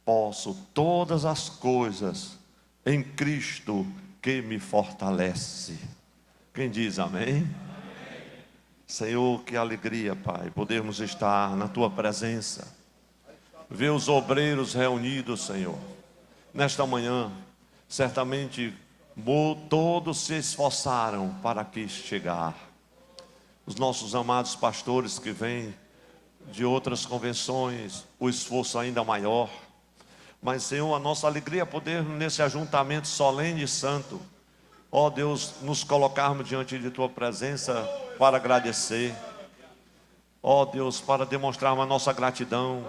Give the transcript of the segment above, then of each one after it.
posso todas as coisas em Cristo que me fortalece. Quem diz amém? Senhor, que alegria, Pai, podermos estar na Tua presença, ver os obreiros reunidos, Senhor, nesta manhã. Certamente todos se esforçaram para aqui chegar. Os nossos amados pastores que vêm de outras convenções, o esforço ainda maior. Mas, Senhor, a nossa alegria é poder, nesse ajuntamento solene e santo, ó Deus, nos colocarmos diante de Tua presença para agradecer, ó Deus, para demonstrarmos a nossa gratidão,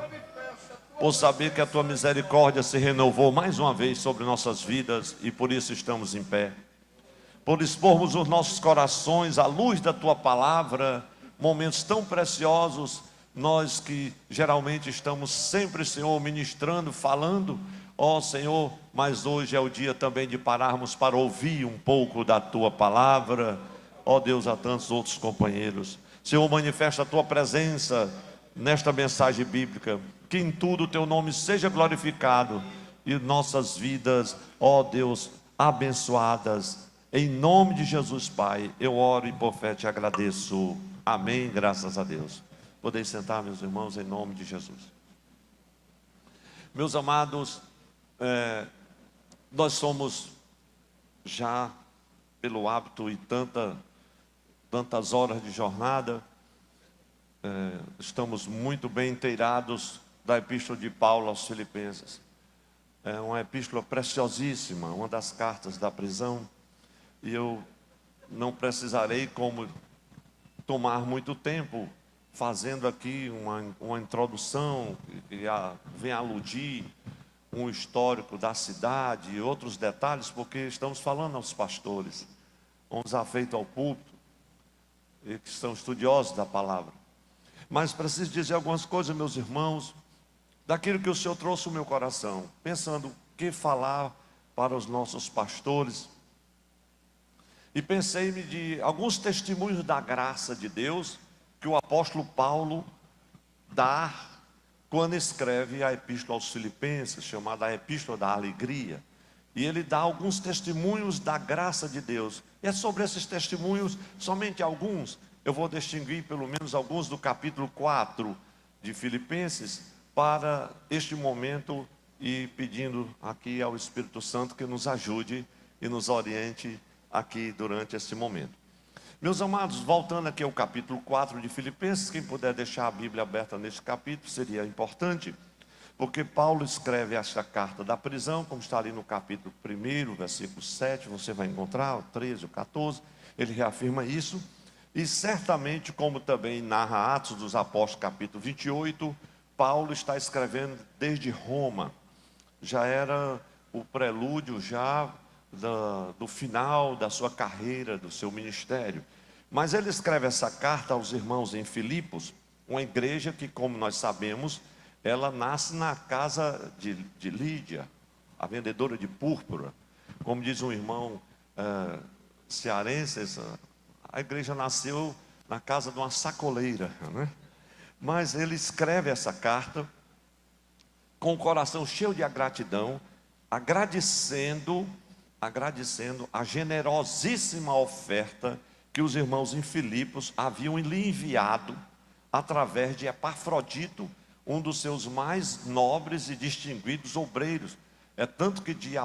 por saber que a Tua misericórdia se renovou mais uma vez sobre nossas vidas e por isso estamos em pé. Por expormos os nossos corações à luz da Tua palavra, momentos tão preciosos, nós que geralmente estamos sempre, Senhor, ministrando, falando, ó Senhor, mas hoje é o dia também de pararmos para ouvir um pouco da Tua palavra, ó Deus, a tantos outros companheiros. Senhor, manifesta a Tua presença nesta mensagem bíblica, que em tudo o Teu nome seja glorificado e nossas vidas, ó Deus, abençoadas. Em nome de Jesus, Pai, eu oro e por fé te agradeço. Amém, graças a Deus. Podeis sentar, meus irmãos, em nome de Jesus. Meus amados, nós somos já, pelo hábito e tantas horas de jornada, estamos muito bem inteirados da epístola de Paulo aos Filipenses. É uma epístola preciosíssima, uma das cartas da prisão. E eu não precisarei como tomar muito tempo fazendo aqui uma introdução que vem aludir um histórico da cidade e outros detalhes, porque estamos falando aos pastores, uns afeitos ao púlpito e que são estudiosos da palavra. Mas preciso dizer algumas coisas, meus irmãos, daquilo que o Senhor trouxe no meu coração, pensando o que falar para os nossos pastores. E pensei-me de alguns testemunhos da graça de Deus que o apóstolo Paulo dá quando escreve a epístola aos Filipenses, chamada a Epístola da Alegria. E ele dá alguns testemunhos da graça de Deus. E é sobre esses testemunhos, somente alguns, eu vou distinguir pelo menos alguns do capítulo 4 de Filipenses, para este momento, e pedindo aqui ao Espírito Santo que nos ajude e nos oriente aqui durante esse momento. Meus amados, voltando aqui ao capítulo 4 de Filipenses, quem puder deixar a Bíblia aberta neste capítulo seria importante, porque Paulo escreve esta carta da prisão, como está ali no capítulo 1, versículo 7, você vai encontrar, o 13, o 14, ele reafirma isso, e certamente, como também narra Atos dos Apóstolos, capítulo 28, Paulo está escrevendo desde Roma, já era o prelúdio já do final da sua carreira, do seu ministério. Mas ele escreve essa carta aos irmãos em Filipos, uma igreja que, como nós sabemos, ela nasce na casa de Lídia, a vendedora de púrpura. Como diz um irmão cearense, a igreja nasceu na casa de uma sacoleira, né? Mas ele escreve essa carta com o coração cheio de gratidão, agradecendo a generosíssima oferta que os irmãos em Filipos haviam lhe enviado através de Epafrodito, um dos seus mais nobres e distinguidos obreiros. É tanto que de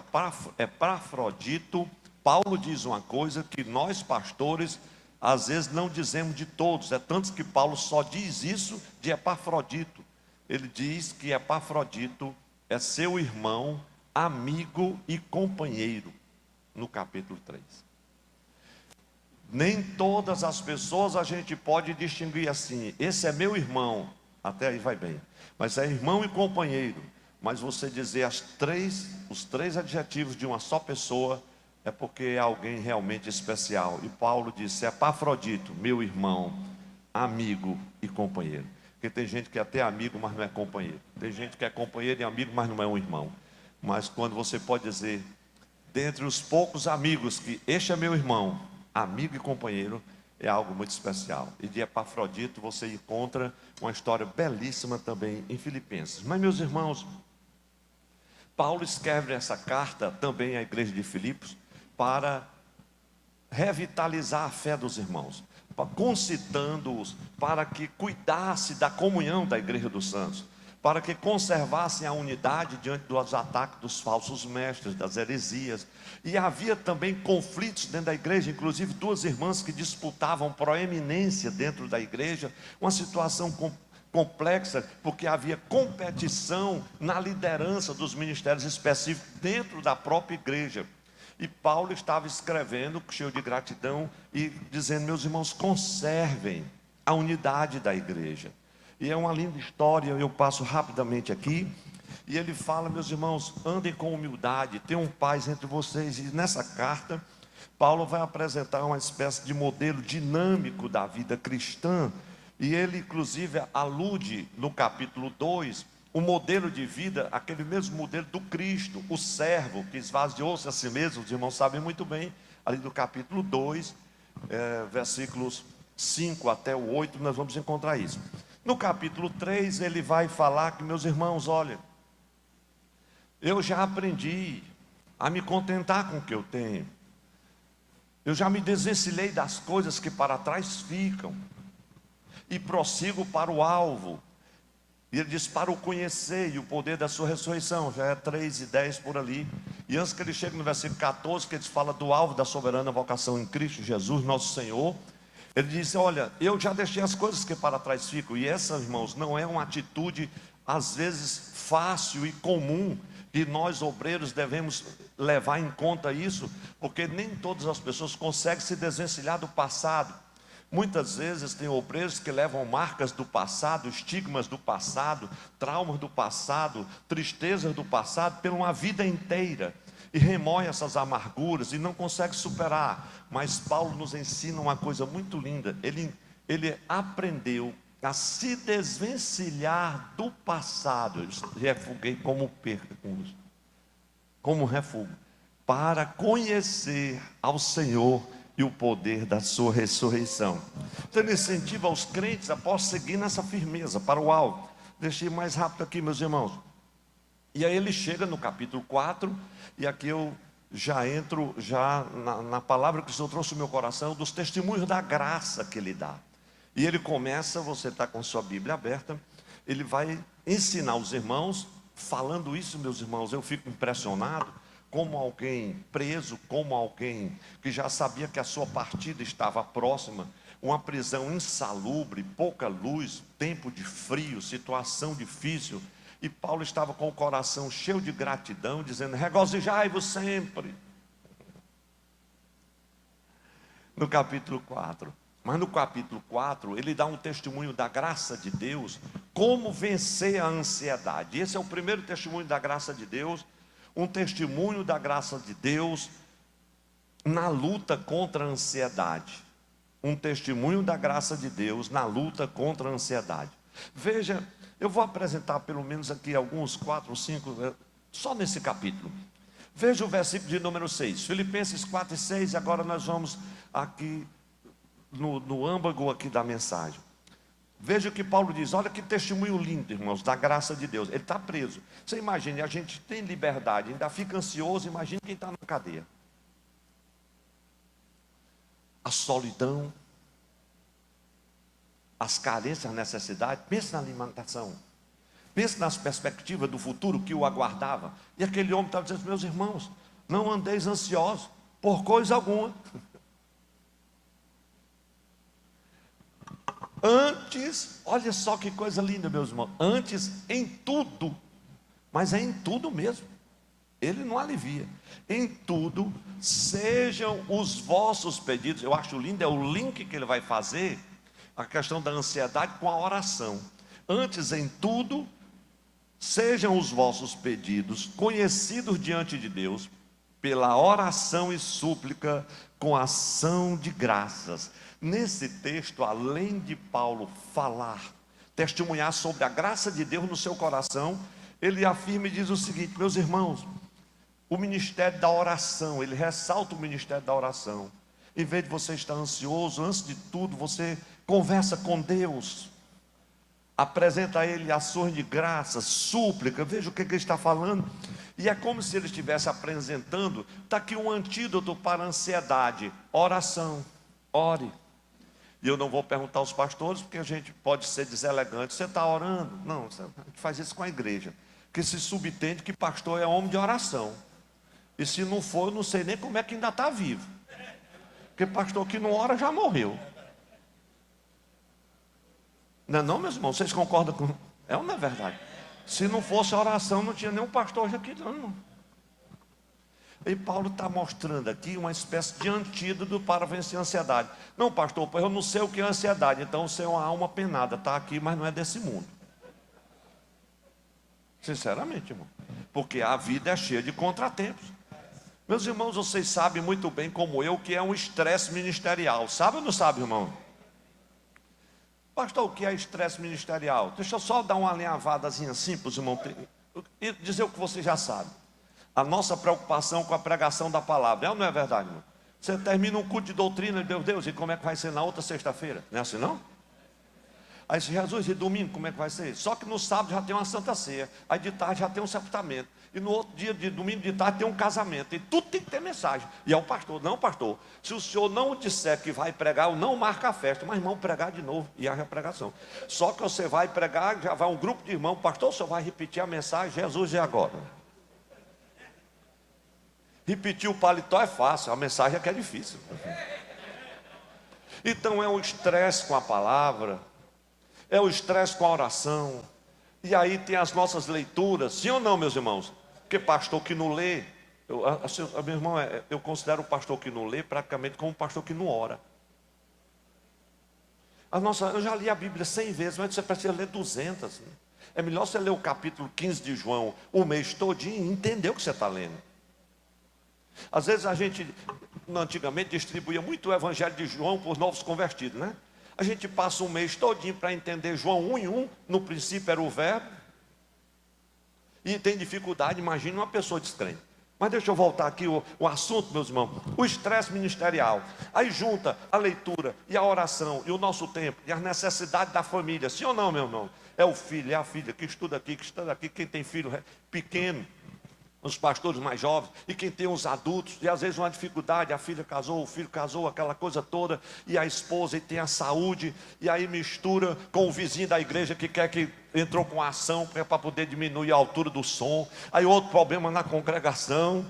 Epafrodito, Paulo diz uma coisa que nós pastores às vezes não dizemos de todos. É tanto que Paulo só diz isso de Epafrodito. Ele diz que Epafrodito é seu irmão, amigo e companheiro, no capítulo 3. Nem todas as pessoas a gente pode distinguir assim, esse é meu irmão, até aí vai bem, mas é irmão e companheiro. Mas você dizer os três adjetivos de uma só pessoa, é porque é alguém realmente especial. E Paulo disse, Epafrodito, meu irmão, amigo e companheiro. Porque tem gente que é até amigo, mas não é companheiro. Tem gente que é companheiro e amigo, mas não é um irmão. Mas quando você pode dizer, dentre os poucos amigos, que este é meu irmão, amigo e companheiro, é algo muito especial. E de Epafrodito você encontra uma história belíssima também em Filipenses. Mas, meus irmãos, Paulo escreve essa carta também à igreja de Filipos para revitalizar a fé dos irmãos, concitando-os para que cuidasse da comunhão da igreja dos santos, para que conservassem a unidade diante dos ataques dos falsos mestres, das heresias. E havia também conflitos dentro da igreja, inclusive duas irmãs que disputavam proeminência dentro da igreja, uma situação complexa, porque havia competição na liderança dos ministérios específicos dentro da própria igreja. E Paulo estava escrevendo, cheio de gratidão, e dizendo: meus irmãos, conservem a unidade da igreja. E é uma linda história, eu passo rapidamente aqui. E ele fala: meus irmãos, andem com humildade, tenham paz entre vocês. E nessa carta, Paulo vai apresentar uma espécie de modelo dinâmico da vida cristã. E ele inclusive alude no capítulo 2, o modelo de vida, aquele mesmo modelo do Cristo, o servo que esvaziou-se a si mesmo. Os irmãos sabem muito bem, ali do capítulo 2, versículos 5 até o 8, nós vamos encontrar isso. No capítulo 3, ele vai falar que, meus irmãos, olha, eu já aprendi a me contentar com o que eu tenho. Eu já me desvencilhei das coisas que para trás ficam e prossigo para o alvo. E ele diz: para o conhecer e o poder da sua ressurreição. Já é 3:10 por ali. E antes que ele chegue no versículo 14, que ele fala do alvo da soberana vocação em Cristo Jesus, nosso Senhor, ele diz: olha, eu já deixei as coisas que para trás ficam. E essa, irmãos, não é uma atitude às vezes fácil e comum, que nós obreiros devemos levar em conta isso, porque nem todas as pessoas conseguem se desvencilhar do passado. Muitas vezes tem obreiros que levam marcas do passado, estigmas do passado, traumas do passado, tristezas do passado, por uma vida inteira, e remoem essas amarguras e não consegue superar. Mas Paulo nos ensina uma coisa muito linda. Ele aprendeu a se desvencilhar do passado. Eu refuguei como refúgio, para conhecer ao Senhor e o poder da sua ressurreição. Então ele incentiva os crentes a prosseguir nessa firmeza para o alvo. Deixa eu ir mais rápido aqui, meus irmãos. E aí ele chega no capítulo 4, e aqui eu já entro na palavra que o Senhor trouxe no meu coração, dos testemunhos da graça que ele dá. E ele começa, você está com sua Bíblia aberta, ele vai ensinar os irmãos. Falando isso, meus irmãos, eu fico impressionado, como alguém preso, como alguém que já sabia que a sua partida estava próxima, uma prisão insalubre, pouca luz, tempo de frio, situação difícil, e Paulo estava com o coração cheio de gratidão, dizendo: regozijai-vos sempre. No capítulo 4. Mas no capítulo 4, ele dá um testemunho da graça de Deus, como vencer a ansiedade. Esse é o primeiro testemunho da graça de Deus, um testemunho da graça de Deus na luta contra a ansiedade. Um testemunho da graça de Deus na luta contra a ansiedade. Veja, eu vou apresentar pelo menos aqui alguns 4 ou 5, só nesse capítulo. Veja o versículo de número 6, Filipenses 4:6, e agora nós vamos aqui no âmago aqui da mensagem. Veja o que Paulo diz. Olha que testemunho lindo, irmãos, da graça de Deus. Ele está preso. Você imagine, a gente tem liberdade, ainda fica ansioso. Imagine quem está na cadeia. A solidão, as carências, a necessidade. Pense na alimentação, pense nas perspectivas do futuro que o aguardava. E aquele homem estava dizendo: meus irmãos, não andeis ansiosos por coisa alguma. Antes, olha só que coisa linda, meus irmãos. Antes, em tudo, mas é em tudo mesmo. Ele não alivia. Em tudo, sejam os vossos pedidos. Eu acho lindo, é o link que ele vai fazer, a questão da ansiedade com a oração. Antes, em tudo, sejam os vossos pedidos conhecidos diante de Deus, pela oração e súplica, com ação de graças. Nesse texto, além de Paulo falar, testemunhar sobre a graça de Deus no seu coração, ele afirma e diz o seguinte: meus irmãos, o ministério da oração, ele ressalta o ministério da oração. Em vez de você estar ansioso, antes de tudo, você conversa com Deus, apresenta a Ele ações de graça, súplica. Veja o que ele está falando. E é como se ele estivesse apresentando, está aqui um antídoto para a ansiedade: oração. Ore. E eu não vou perguntar aos pastores, porque a gente pode ser deselegante. Você está orando? Não, a gente faz isso com a igreja, que se subentende que pastor é homem de oração. E se não for, eu não sei nem como é que ainda está vivo, porque pastor que não ora já morreu. Não é não, meus irmãos? Vocês concordam com... É ou não é verdade? Se não fosse oração, não tinha nenhum pastor hoje aqui não, irmão. E Paulo está mostrando aqui uma espécie de antídoto para vencer a ansiedade. Não, pastor, pois eu não sei o que é ansiedade. Então você é uma alma penada, está aqui, mas não é desse mundo. Sinceramente, irmão. Porque a vida é cheia de contratempos. Meus irmãos, vocês sabem muito bem, como eu, que é um estresse ministerial. Sabe ou não sabe, irmão? Pastor, o que é estresse ministerial? Deixa eu só dar uma alinhavadazinha simples, irmão, e dizer o que você já sabe. A nossa preocupação com a pregação da palavra. É ou não é verdade, irmão? Você termina um culto de doutrina, meu Deus, e como é que vai ser na outra sexta-feira? Não é assim não? Aí Jesus, e domingo como é que vai ser? Só que no sábado já tem uma santa ceia. Aí de tarde já tem um sepultamento. E no outro dia, de domingo de tarde, tem um casamento. E tudo tem que ter mensagem. E é o pastor: não, pastor, se o senhor não disser que vai pregar, eu não marco a festa. Mas irmão, pregar de novo. E haja pregação. Só que você vai pregar, já vai um grupo de irmãos: pastor, o senhor vai repetir a mensagem, Jesus é agora. Repetir o paletó é fácil, a mensagem é que é difícil. Então é um estresse com a palavra, é o estresse com a oração. E aí tem as nossas leituras, sim ou não, meus irmãos? Porque pastor que não lê, meu irmão, eu considero o pastor que não lê praticamente como um pastor que não ora. Eu já li a Bíblia 100 vezes, mas você precisa ler 200. Né? É melhor você ler o capítulo 15 de João o mês todinho e entender o que você está lendo. Às vezes a gente, antigamente, distribuía muito o evangelho de João para os novos convertidos, né? A gente passa um mês todinho para entender João 1 em 1, no princípio era o verbo, e tem dificuldade, imagine uma pessoa descrente. Mas deixa eu voltar aqui o assunto, meus irmãos. O estresse ministerial. Aí junta a leitura e a oração e o nosso tempo e as necessidades da família. Sim ou não, meu irmão? É o filho, é a filha que estuda aqui, quem tem filho pequeno, os pastores mais jovens, e quem tem os adultos, e às vezes uma dificuldade, a filha casou, o filho casou, aquela coisa toda, e a esposa, e tem a saúde, e aí mistura com o vizinho da igreja que quer que entrou com a ação para poder diminuir a altura do som, aí outro problema na congregação,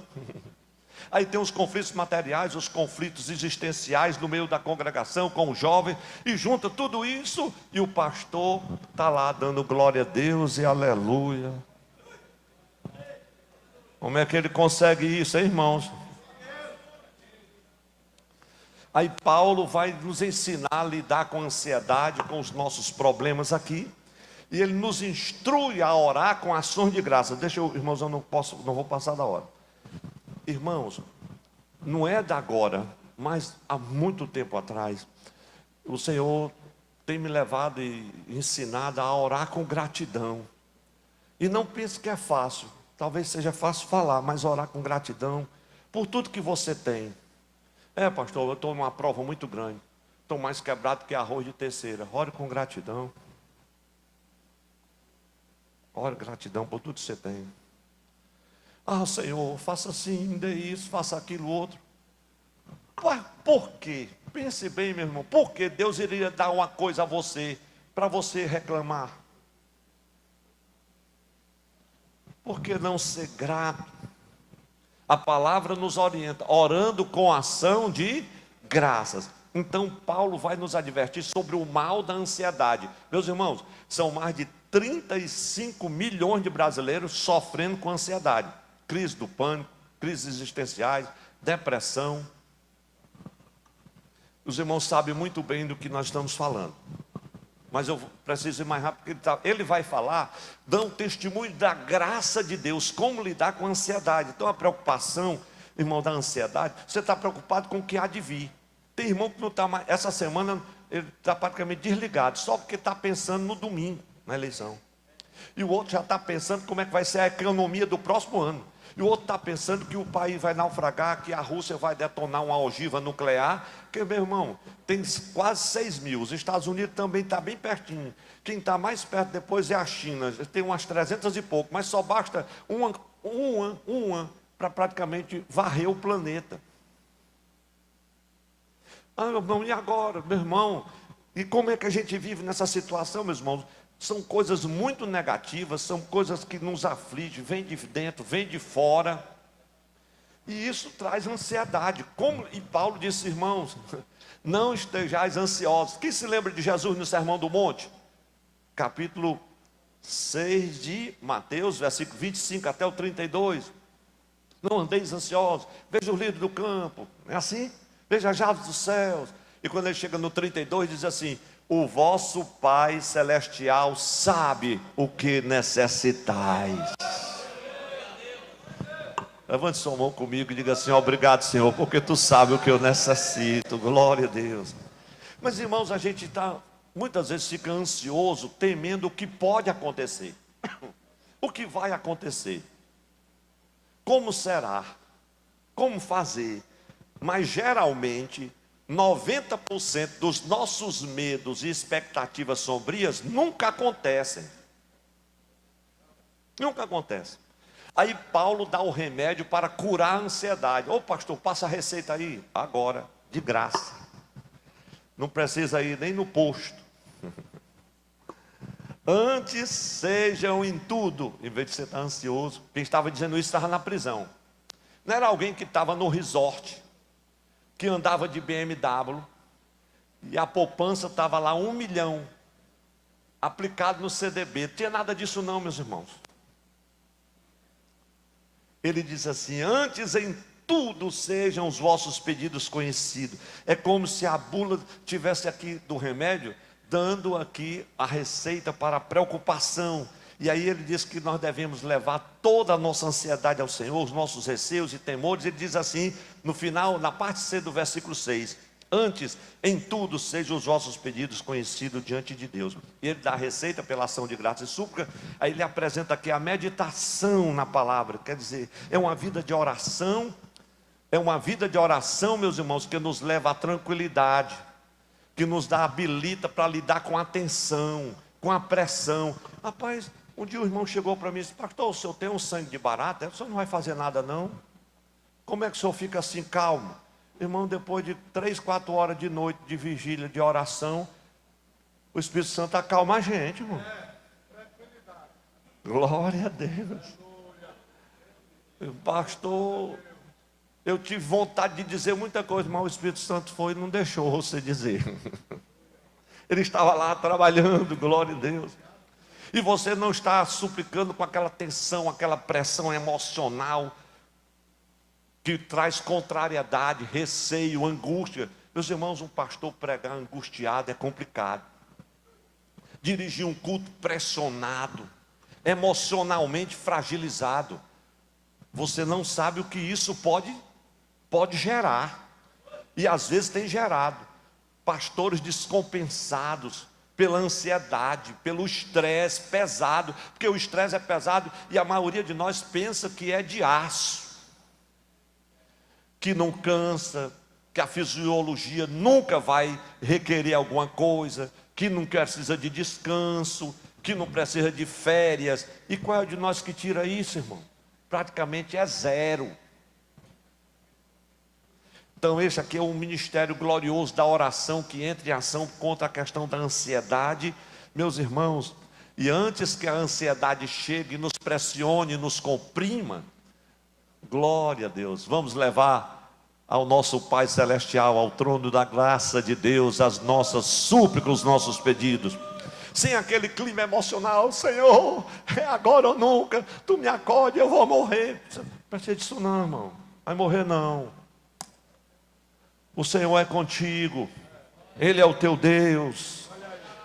aí tem os conflitos materiais, os conflitos existenciais no meio da congregação com o jovem, e junta tudo isso, e o pastor está lá dando glória a Deus e aleluia. Como é que ele consegue isso, hein, irmãos? Aí Paulo vai nos ensinar a lidar com a ansiedade, com os nossos problemas aqui. E ele nos instrui a orar com ações de graça. Deixa eu, irmãos, eu não vou passar da hora. Irmãos, não é de agora, mas há muito tempo atrás, o Senhor tem me levado e ensinado a orar com gratidão. E não pense que é fácil. Talvez seja fácil falar, mas orar com gratidão por tudo que você tem. Pastor, eu estou numa prova muito grande. Estou mais quebrado que arroz de terceira. Ore com gratidão. Ore gratidão por tudo que você tem. Senhor, faça assim, dê isso, faça aquilo outro. Por quê? Pense bem, meu irmão. Por que Deus iria dar uma coisa a você para você reclamar? Por que não ser grato? A palavra nos orienta, orando com ação de graças. Então Paulo vai nos advertir sobre o mal da ansiedade. Meus irmãos, são mais de 35 milhões de brasileiros sofrendo com ansiedade. Crise do pânico, crises existenciais, depressão. Os irmãos sabem muito bem do que nós estamos falando. Mas eu preciso ir mais rápido, porque ele vai falar, dando testemunho da graça de Deus, como lidar com a ansiedade. Então a preocupação, irmão, da ansiedade, você está preocupado com o que há de vir. Tem irmão que não está mais, essa semana ele está praticamente desligado, só porque está pensando no domingo, na eleição. E o outro já está pensando como é que vai ser a economia do próximo ano. E o outro está pensando que o país vai naufragar, que a Rússia vai detonar uma ogiva nuclear. Porque, meu irmão, tem quase 6 mil. Os Estados Unidos também está bem pertinho. Quem está mais perto depois é a China. Tem umas 300 e pouco. Mas só basta uma para praticamente varrer o planeta. Ah, meu irmão, e agora, meu irmão? E como é que a gente vive nessa situação, meus irmãos? São coisas muito negativas, são coisas que nos afligem, vem de dentro, vem de fora. E isso traz ansiedade. E Paulo disse, irmãos, não estejais ansiosos. Quem se lembra de Jesus no Sermão do Monte? Capítulo 6 de Mateus, versículo 25 até o 32. Não andeis ansiosos, veja os lírios do campo, é assim? Veja as aves dos céus. E quando ele chega no 32, diz assim: o vosso Pai Celestial sabe o que necessitais. Levante sua mão comigo e diga assim: obrigado, Senhor, porque tu sabe o que eu necessito. Glória a Deus. Mas, irmãos, a gente muitas vezes fica ansioso, temendo o que pode acontecer. O que vai acontecer? Como será? Como fazer? Mas geralmente 90% dos nossos medos e expectativas sombrias nunca acontecem. Nunca acontecem. Aí Paulo dá o remédio para curar a ansiedade. Ô pastor, passa a receita aí. Agora, de graça. Não precisa ir nem no posto. Antes sejam em tudo. Em vez de você estar ansioso. Quem estava dizendo isso estava na prisão. Não era alguém que estava no resort, que andava de BMW, e a poupança estava lá 1 milhão, aplicado no CDB. Não tinha nada disso não, meus irmãos. Ele diz assim: antes em tudo sejam os vossos pedidos conhecidos. É como se a bula tivesse aqui do remédio, dando aqui a receita para a preocupação. E aí ele diz que nós devemos levar toda a nossa ansiedade ao Senhor, os nossos receios e temores. Ele diz assim, no final, na parte C do versículo 6, antes, em tudo, sejam os vossos pedidos conhecidos diante de Deus. E ele dá a receita pela ação de graça e súplica. Aí ele apresenta aqui a meditação na palavra. Quer dizer, é uma vida de oração. É uma vida de oração, meus irmãos, que nos leva à tranquilidade, que nos habilita para lidar com a tensão, com a pressão. Rapaz, um dia o irmão chegou para mim e disse: pastor, o senhor tem um sangue de barata? O senhor não vai fazer nada não? Como é que o senhor fica assim calmo? Irmão, depois de 3, 4 horas de noite de vigília, de oração, o Espírito Santo acalma a gente, irmão. Glória a Deus. Pastor, eu tive vontade de dizer muita coisa, mas o Espírito Santo foi e não deixou você dizer. Ele estava lá trabalhando, glória a Deus. E você não está suplicando com aquela tensão, aquela pressão emocional que traz contrariedade, receio, angústia. Meus irmãos, um pastor pregar angustiado é complicado. Dirigir um culto pressionado, emocionalmente fragilizado, você não sabe o que isso pode gerar. E às vezes tem gerado. Pastores descompensados pela ansiedade, pelo estresse pesado, porque o estresse é pesado e a maioria de nós pensa que é de aço, que não cansa, que a fisiologia nunca vai requerer alguma coisa, que não precisa de descanso, que não precisa de férias. E qual é o de nós que tira isso, irmão? Praticamente é zero. Então esse aqui é um ministério glorioso da oração, que entra em ação contra a questão da ansiedade, meus irmãos. E antes que a ansiedade chegue, nos pressione, nos comprima, glória a Deus, vamos levar ao nosso Pai Celestial, ao trono da graça de Deus, as nossas súplicas, os nossos pedidos, sem aquele clima emocional: Senhor, é agora ou nunca, tu me acorde, eu vou morrer. Não precisa disso não, irmão, vai morrer não. O Senhor é contigo, Ele é o teu Deus,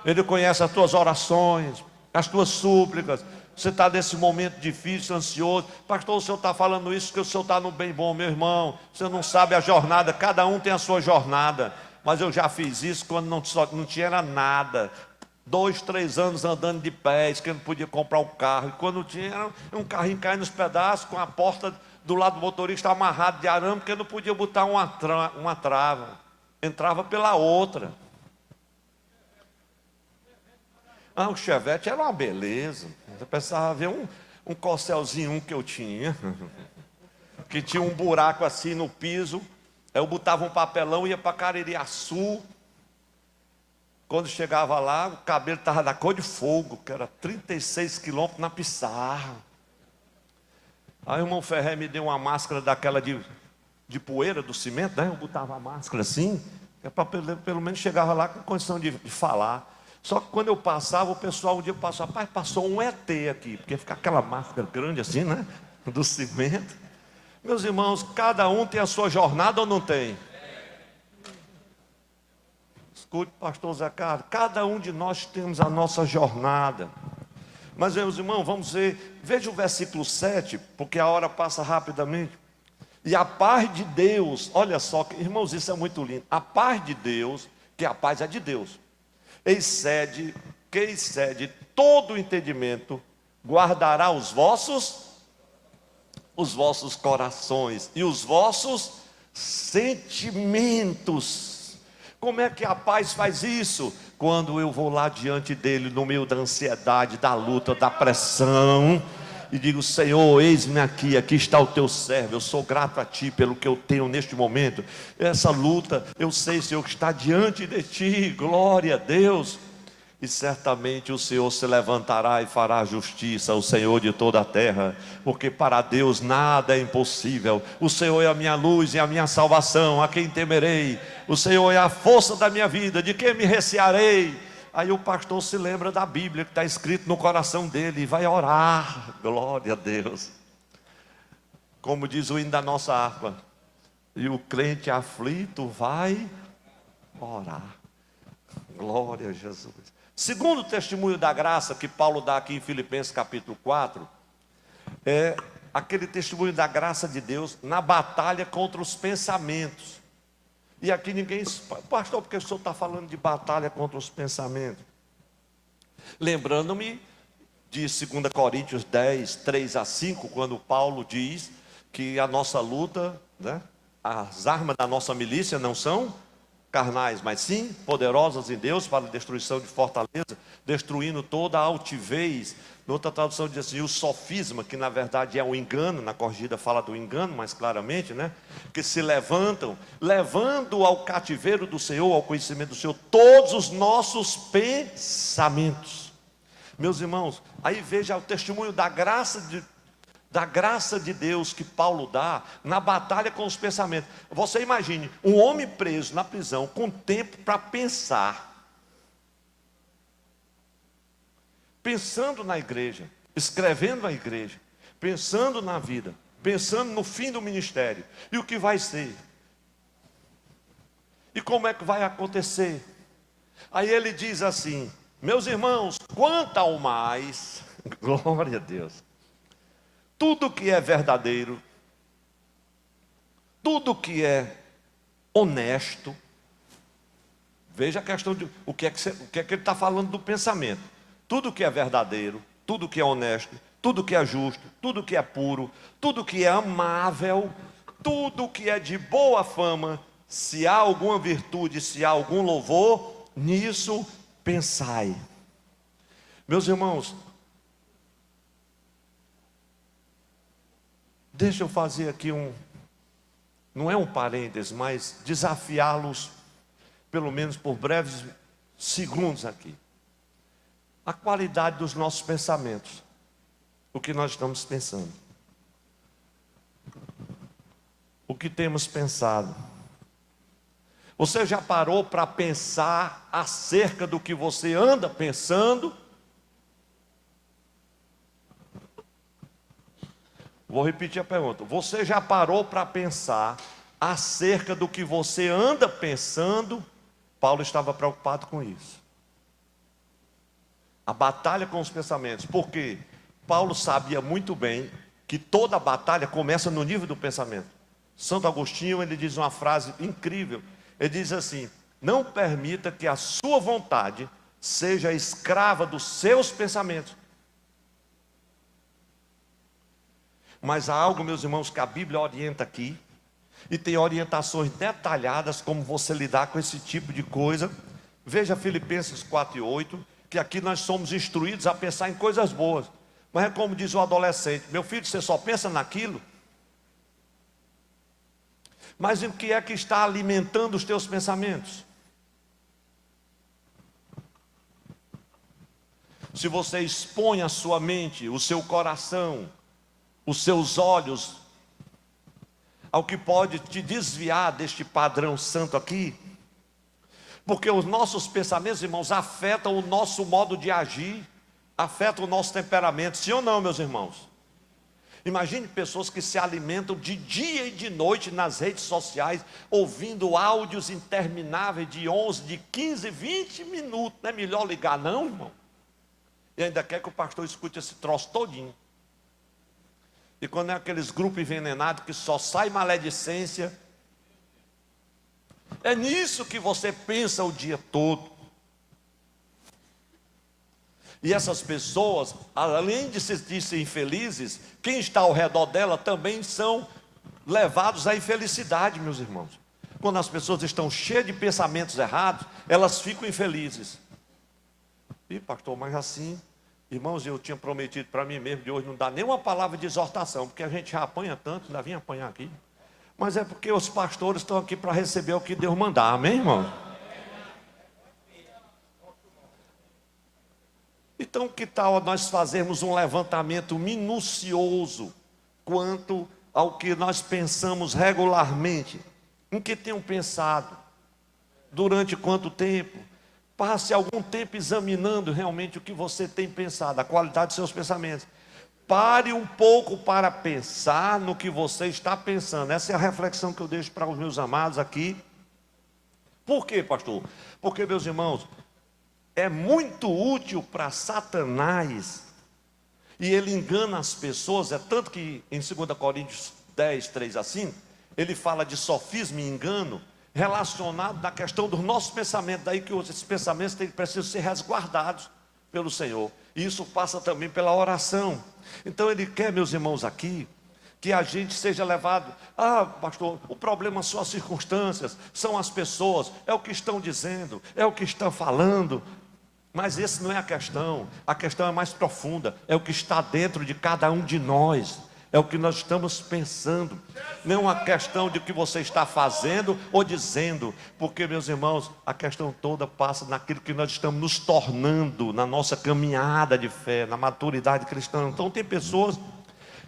Ele conhece as tuas orações, as tuas súplicas. Você está nesse momento difícil, ansioso. Pastor, o senhor está falando isso porque o senhor está no bem bom. Meu irmão, você não sabe a jornada, cada um tem a sua jornada. Mas eu já fiz isso quando não tinha nada. 2, 3 anos andando de pés, que eu não podia comprar um carro. E quando tinha, um carrinho caindo nos pedaços, com a porta do lado do motorista amarrado de arame, porque não podia botar uma trava. Entrava pela outra. O Chevette era uma beleza. Você pensava ver um corcelzinho que eu tinha, que tinha um buraco assim no piso. Eu botava um papelão, ia para Caririaçu. Quando chegava lá, o cabelo estava da cor de fogo, que era 36 quilômetros na pissarra. Aí o irmão Ferré me deu uma máscara daquela de poeira, do cimento, né? Eu botava a máscara assim, para pelo menos chegava lá com condição de falar. Só que quando eu passava, o pessoal um dia passou, rapaz, passou um ET aqui, porque fica aquela máscara grande assim, né? Do cimento. Meus irmãos, cada um tem a sua jornada ou não tem? Escute, pastor Zé Carlos, cada um de nós temos a nossa jornada. Mas, meus irmãos, vamos ver, veja o versículo 7, porque a hora passa rapidamente. E a paz de Deus, olha só, irmãos, isso é muito lindo. A paz de Deus, que a paz é de Deus, que excede todo o entendimento, guardará os vossos corações e os vossos sentimentos. Como é que a paz faz isso? Quando eu vou lá diante dele, no meio da ansiedade, da luta, da pressão, e digo: Senhor, eis-me aqui, aqui está o teu servo, eu sou grato a ti pelo que eu tenho neste momento. Essa luta, eu sei, Senhor, que está diante de ti, glória a Deus. E certamente o Senhor se levantará e fará justiça, o Senhor de toda a terra, porque para Deus nada é impossível. O Senhor é a minha luz e a minha salvação, a quem temerei? O Senhor é a força da minha vida, de quem me recearei? Aí o pastor se lembra da Bíblia que está escrito no coração dele e vai orar, glória a Deus. Como diz o hino da nossa harpa, e o crente aflito vai orar, glória a Jesus. Segundo testemunho da graça que Paulo dá aqui em Filipenses capítulo 4, é aquele testemunho da graça de Deus na batalha contra os pensamentos. E aqui ninguém, pastor, porque o senhor está falando de batalha contra os pensamentos? Lembrando-me de 2 Coríntios 10, 3 a 5, quando Paulo diz que a nossa luta, né, as armas da nossa milícia não são carnais, mas sim poderosas em Deus para a destruição de fortaleza, destruindo toda a altivez. Noutra tradução diz assim, o sofisma, que na verdade é um engano, na corrigida fala do engano mais claramente, né? Que se levantam, levando ao cativeiro do Senhor, ao conhecimento do Senhor, todos os nossos pensamentos. Meus irmãos, aí veja o testemunho da graça de Deus que Paulo dá na batalha com os pensamentos. Você imagine, um homem preso na prisão com tempo para pensar, pensando na igreja, escrevendo a igreja, pensando na vida, pensando no fim do ministério, e o que vai ser, e como é que vai acontecer. Aí ele diz assim, meus irmãos, quanto ao mais, glória a Deus, tudo que é verdadeiro, tudo que é honesto, veja a questão de o que é que ele está falando do pensamento. Tudo que é verdadeiro, tudo que é honesto, tudo que é justo, tudo que é puro, tudo que é amável, tudo que é de boa fama, se há alguma virtude, se há algum louvor, nisso pensai. Meus irmãos, deixa eu fazer aqui não é um parênteses, mas desafiá-los, pelo menos por breves segundos aqui. A qualidade dos nossos pensamentos, o que nós estamos pensando, o que temos pensado. Você já parou para pensar acerca do que você anda pensando? Vou repetir a pergunta. Você já parou para pensar acerca do que você anda pensando? Paulo estava preocupado com isso. A batalha com os pensamentos. Porque Paulo sabia muito bem que toda batalha começa no nível do pensamento. Santo Agostinho, ele diz uma frase incrível. Ele diz assim, não permita que a sua vontade seja escrava dos seus pensamentos. Mas há algo, meus irmãos, que a Bíblia orienta aqui, e tem orientações detalhadas como você lidar com esse tipo de coisa. Veja Filipenses 4:8, que aqui nós somos instruídos a pensar em coisas boas. Mas é como diz o adolescente: meu filho, você só pensa naquilo? Mas o que é que está alimentando os teus pensamentos? Se você expõe a sua mente, o seu coração, os seus olhos ao que pode te desviar deste padrão santo aqui, porque os nossos pensamentos, irmãos, afetam o nosso modo de agir, afetam o nosso temperamento, sim ou não, meus irmãos? Imagine pessoas que se alimentam de dia e de noite nas redes sociais, ouvindo áudios intermináveis de 11, de 15, 20 minutos. Não é melhor ligar não, irmão? E ainda quer que o pastor escute esse troço todinho. E quando é aqueles grupos envenenados que só sai maledicência, é nisso que você pensa o dia todo. E essas pessoas, além de se sentir infelizes, quem está ao redor dela também são levados à infelicidade, meus irmãos. Quando as pessoas estão cheias de pensamentos errados, elas ficam infelizes. E pastor, mas assim, irmãos, eu tinha prometido para mim mesmo de hoje não dar nenhuma palavra de exortação, porque a gente já apanha tanto, ainda vinha apanhar aqui. Mas é porque os pastores estão aqui para receber o que Deus mandar, amém, irmão? Então, que tal nós fazermos um levantamento minucioso quanto ao que nós pensamos regularmente? Em que tenham pensado? Durante quanto tempo? Passe algum tempo examinando realmente o que você tem pensado, a qualidade dos seus pensamentos. Pare um pouco para pensar no que você está pensando. Essa é a reflexão que eu deixo para os meus amados aqui. Por quê, pastor? Porque, meus irmãos, é muito útil para Satanás, e ele engana as pessoas, é tanto que em 2 Coríntios 10, 3 a 5, ele fala de sofisma e engano, relacionado na questão dos nossos pensamentos, daí que esses pensamentos precisam ser resguardados pelo Senhor, e isso passa também pela oração. Então ele quer, meus irmãos, aqui, que a gente seja levado, pastor, o problema são as circunstâncias, são as pessoas, é o que estão dizendo, é o que estão falando. Mas essa não é a questão é mais profunda, é o que está dentro de cada um de nós, é o que nós estamos pensando, não é uma questão de o que você está fazendo ou dizendo, porque, meus irmãos, a questão toda passa naquilo que nós estamos nos tornando, na nossa caminhada de fé, na maturidade cristã. Então tem pessoas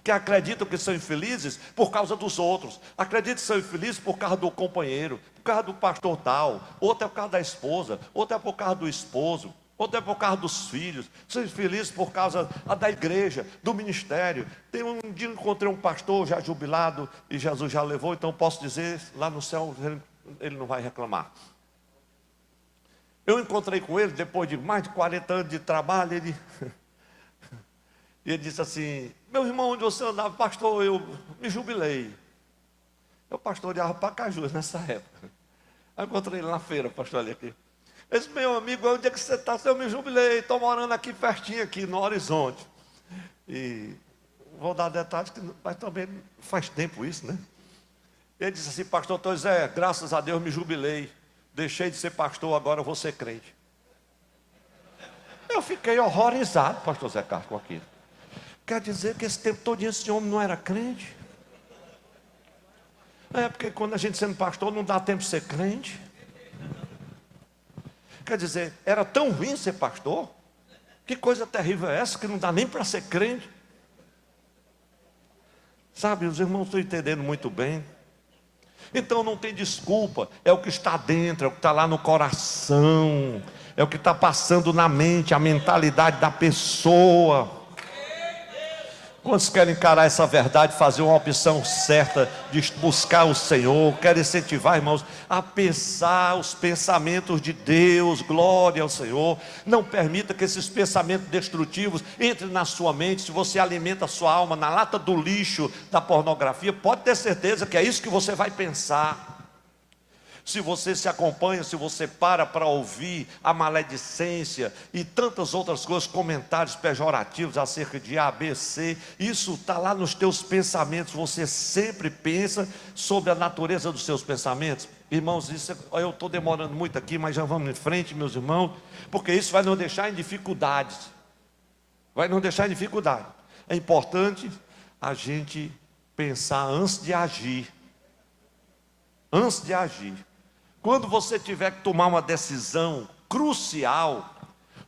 que acreditam que são infelizes por causa dos outros, acreditam que são infelizes por causa do companheiro, por causa do pastor tal, outro é por causa da esposa, outro é por causa do esposo, outro é por causa dos filhos, são infelizes por causa da igreja, do ministério. Tem um dia eu encontrei um pastor já jubilado, e Jesus já levou, então posso dizer, lá no céu ele não vai reclamar. Eu encontrei com ele depois de mais de 40 anos de trabalho, ele disse assim: meu irmão, onde você andava? Pastor, eu me jubilei. Eu pastoreava Pacajus nessa época. Aí eu encontrei ele na feira, pastor ali aqui. Esse meu amigo, onde é que você está? Eu me jubilei, estou morando aqui pertinho, aqui no Horizonte. E vou dar detalhes, mas também faz tempo isso, né? Ele disse assim: pastor Zé, graças a Deus me jubilei. Deixei de ser pastor, agora eu vou ser crente. Eu fiquei horrorizado, pastor Zé Carlos, com aquilo. Quer dizer que esse tempo todo esse homem não era crente? É porque quando a gente sendo pastor não dá tempo de ser crente. Quer dizer, era tão ruim ser pastor? Que coisa terrível é essa que não dá nem para ser crente? Sabe, os irmãos estão entendendo muito bem. Então não tem desculpa, é o que está dentro, é o que está lá no coração, é o que está passando na mente, a mentalidade da pessoa. Quantos querem encarar essa verdade, fazer uma opção certa de buscar o Senhor? Quero incentivar, irmãos, a pensar os pensamentos de Deus. Glória ao Senhor. Não permita que esses pensamentos destrutivos entrem na sua mente. Se você alimenta a sua alma na lata do lixo da pornografia, pode ter certeza que é isso que você vai pensar. Se você se acompanha, se você para ouvir a maledicência e tantas outras coisas, comentários pejorativos acerca de A, B, C, isso está lá nos teus pensamentos. Você sempre pensa sobre a natureza dos seus pensamentos. Irmãos, eu estou demorando muito aqui, mas já vamos em frente, meus irmãos, porque isso vai nos deixar em dificuldades. vai nos deixar em dificuldade. É importante a gente pensar antes de agir. Antes de agir. Quando você tiver que tomar uma decisão crucial,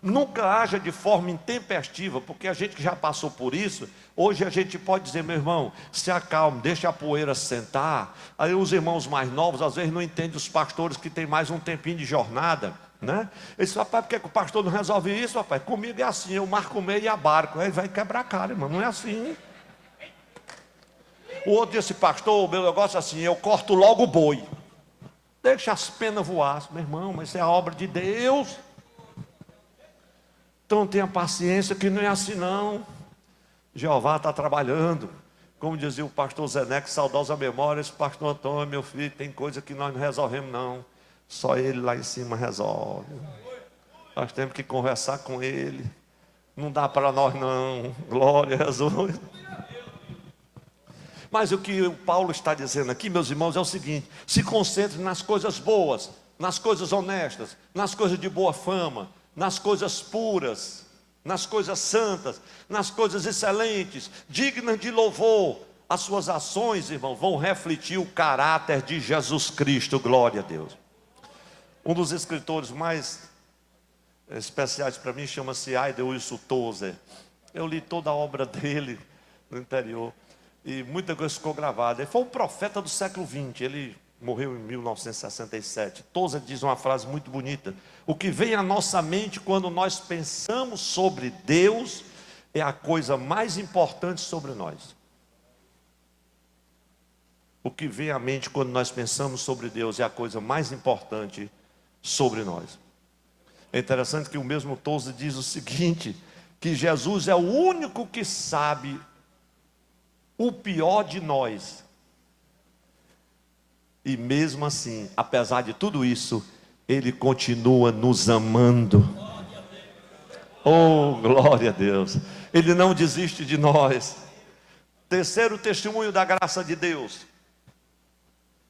nunca haja de forma intempestiva, porque a gente que já passou por isso, hoje a gente pode dizer, meu irmão, se acalme, deixa a poeira sentar. Aí os irmãos mais novos, às vezes não entendem os pastores que têm mais um tempinho de jornada, né? Eles dizem, rapaz, por que o pastor não resolve isso, rapaz? Comigo é assim, eu marco o meio e abarco. Aí vai quebrar a cara, irmão, não é assim. O outro disse, pastor, o meu negócio é assim, eu corto logo o boi. Deixa as penas voar. Meu irmão, mas isso é a obra de Deus. Então tenha paciência que não é assim não. Jeová está trabalhando. Como dizia o pastor Zeneco, saudosa memória, esse pastor Antônio, meu filho, tem coisa que nós não resolvemos não. Só ele lá em cima resolve. Nós temos que conversar com ele. Não dá para nós não. Glória a Jesus. Mas o que o Paulo está dizendo aqui, meus irmãos, é o seguinte: se concentre nas coisas boas, nas coisas honestas, nas coisas de boa fama, nas coisas puras, nas coisas santas, nas coisas excelentes, dignas de louvor. As suas ações, irmão, vão refletir o caráter de Jesus Cristo, glória a Deus. Um dos escritores mais especiais para mim chama-se Aida Wilson Tozer. Eu li toda a obra dele no interior e muita coisa ficou gravada. Ele foi um profeta do século XX, ele morreu em 1967. Tozer diz uma frase muito bonita: o que vem à nossa mente quando nós pensamos sobre Deus é a coisa mais importante sobre nós. O que vem à mente quando nós pensamos sobre Deus é a coisa mais importante sobre nós. É interessante que o mesmo Tozer diz o seguinte, que Jesus é o único que sabe o pior de nós. E mesmo assim, apesar de tudo isso, Ele continua nos amando. Oh, glória a Deus. Ele não desiste de nós. Terceiro testemunho da graça de Deus.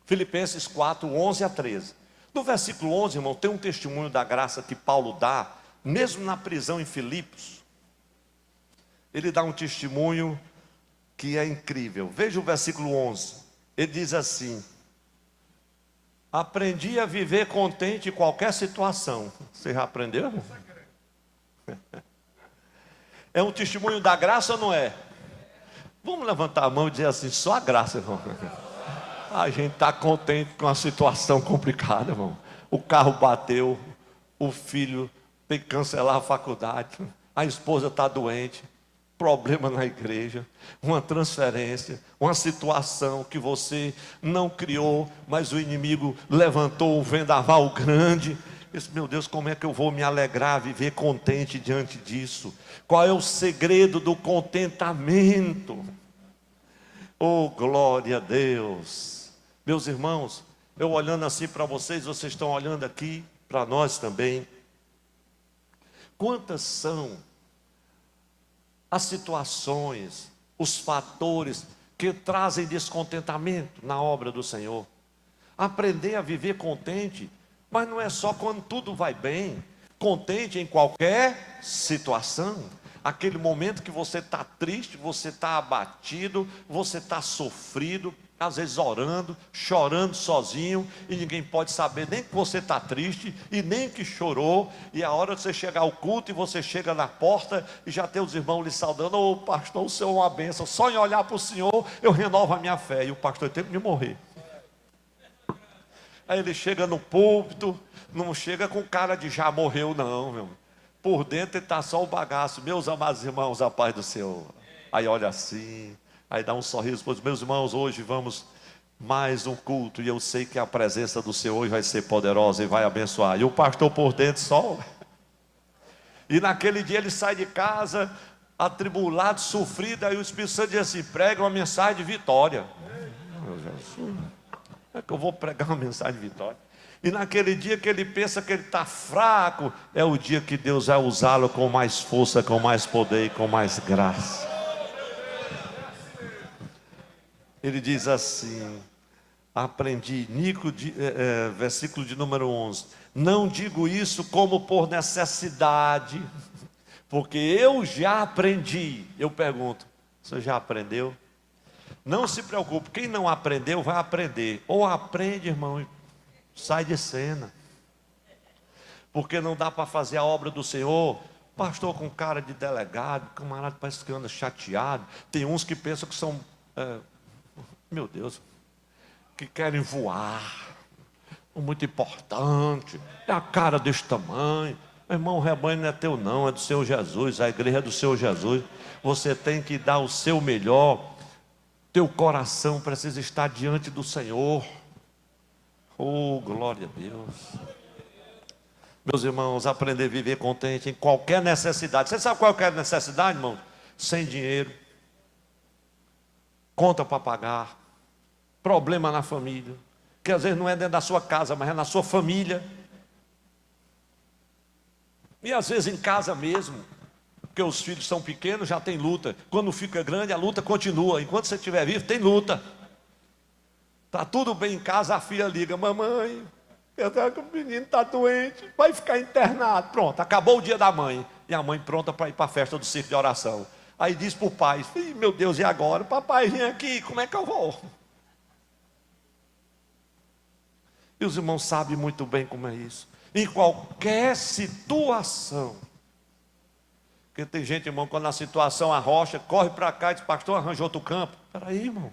Filipenses 4, 11 a 13. No versículo 11, irmão, tem um testemunho da graça que Paulo dá, mesmo na prisão em Filipos. Ele dá um testemunho que é incrível. Veja o versículo 11. Ele diz assim: aprendi a viver contente em qualquer situação. Você já aprendeu, irmão? É um testemunho da graça ou não é? Vamos levantar a mão e dizer assim: só a graça, irmão. A gente está contente com a situação complicada, irmão. O carro bateu, o filho tem que cancelar a faculdade, a esposa está doente, problema na igreja, uma transferência, uma situação que você não criou, mas o inimigo levantou um vendaval grande. Disse, meu Deus, como é que eu vou me alegrar, viver contente diante disso? Qual é o segredo do contentamento? Oh, glória a Deus! Meus irmãos, eu olhando assim para vocês, vocês estão olhando aqui para nós também. Quantas são as situações, os fatores que trazem descontentamento na obra do Senhor? Aprender a viver contente, mas não é só quando tudo vai bem. Contente em qualquer situação. Aquele momento que você está triste, você está abatido, você está sofrido, às vezes orando, chorando sozinho, e ninguém pode saber nem que você está triste, e nem que chorou, e a hora de você chegar ao culto, e você chega na porta, e já tem os irmãos lhe saudando, ô pastor, o Senhor é uma bênção, só em olhar para o Senhor, eu renovo a minha fé, e o pastor tem tempo de morrer. Aí ele chega no púlpito, não chega com cara de já morreu não, meu. Por dentro ele está só o bagaço. Meus amados irmãos, a paz do Senhor. Aí olha assim, aí dá um sorriso para os meus irmãos, hoje vamos mais um culto, e eu sei que a presença do Senhor hoje vai ser poderosa e vai abençoar. E o pastor por dentro só. E naquele dia ele sai de casa, atribulado, sofrido, aí o Espírito Santo diz assim, prega uma mensagem de vitória. Meu Jesus, é que eu vou pregar uma mensagem de vitória? E naquele dia que ele pensa que ele está fraco, é o dia que Deus vai usá-lo com mais força, com mais poder e com mais graça. Ele diz assim, aprendi, versículo de número 11, não digo isso como por necessidade, Porque eu já aprendi. Eu pergunto, você já aprendeu? Não se preocupe, quem não aprendeu vai aprender. Ou aprende, irmão, e sai de cena. Porque não dá para fazer a obra do Senhor. Pastor com cara de delegado, camarada parece que anda chateado. Tem uns que pensam que são, meu Deus, que querem voar. Muito importante. É a cara desse tamanho. Meu irmão, o rebanho não é teu não, é do Senhor Jesus. A igreja é do Senhor Jesus. Você tem que dar o seu melhor. Teu coração precisa estar diante do Senhor. Oh, glória a Deus. Meus irmãos, aprender a viver contente em qualquer necessidade. Você sabe qual é a necessidade, irmão? Sem dinheiro, conta para pagar, problema na família, que às vezes não é dentro da sua casa, mas é na sua família. E às vezes em casa mesmo, porque os filhos são pequenos, já tem luta. Quando fica grande, a luta continua. Enquanto você estiver vivo, tem luta. Está tudo bem em casa, a filha liga: mamãe, o menino está doente, vai ficar internado. Pronto, acabou o dia da mãe. E a mãe pronta para ir para a festa do circo de oração. Aí diz para o pai: meu Deus, e agora? Papai, vem aqui, como é que eu vou? E os irmãos sabem muito bem como é isso. Em qualquer situação. Porque tem gente, irmão, quando a situação arrocha, corre para cá e diz: pastor, arranjou outro campo. Espera aí, irmão.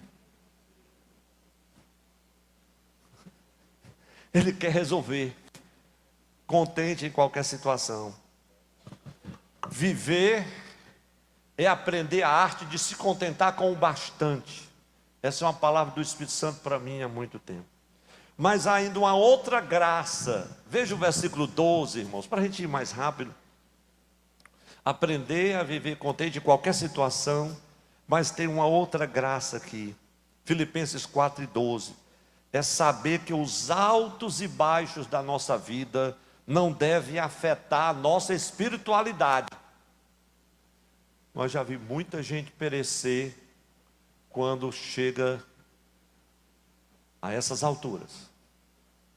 Ele quer resolver. Contente em qualquer situação. Viver é aprender a arte de se contentar com o bastante. Essa é uma palavra do Espírito Santo para mim há muito tempo. Mas há ainda uma outra graça. Veja o versículo 12, irmãos, para a gente ir mais rápido. Aprender a viver contente em qualquer situação, mas tem uma outra graça aqui. Filipenses 4:12. É saber que os altos e baixos da nossa vida não devem afetar a nossa espiritualidade. Nós já vimos muita gente perecer quando chega a essas alturas.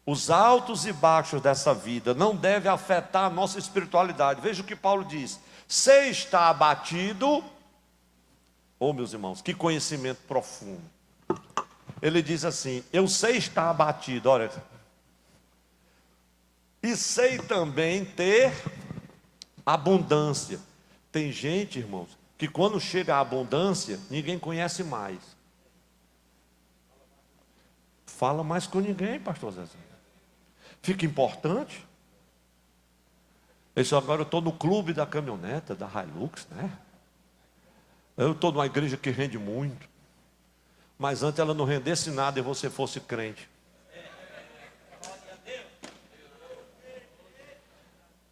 Os altos e baixos dessa vida não devem afetar a nossa espiritualidade. Veja o que Paulo diz: se está abatido, oh meus irmãos, que conhecimento profundo. Ele diz assim: eu sei estar abatido, olha, e sei também ter abundância. Tem gente, irmãos, que quando chega a abundância, ninguém conhece mais. Fala mais com ninguém, pastor Zé. Fica importante. Isso agora eu estou no clube da caminhoneta, da Hilux, né? Eu estou numa igreja que rende muito. Mas antes ela não rendesse nada e você fosse crente.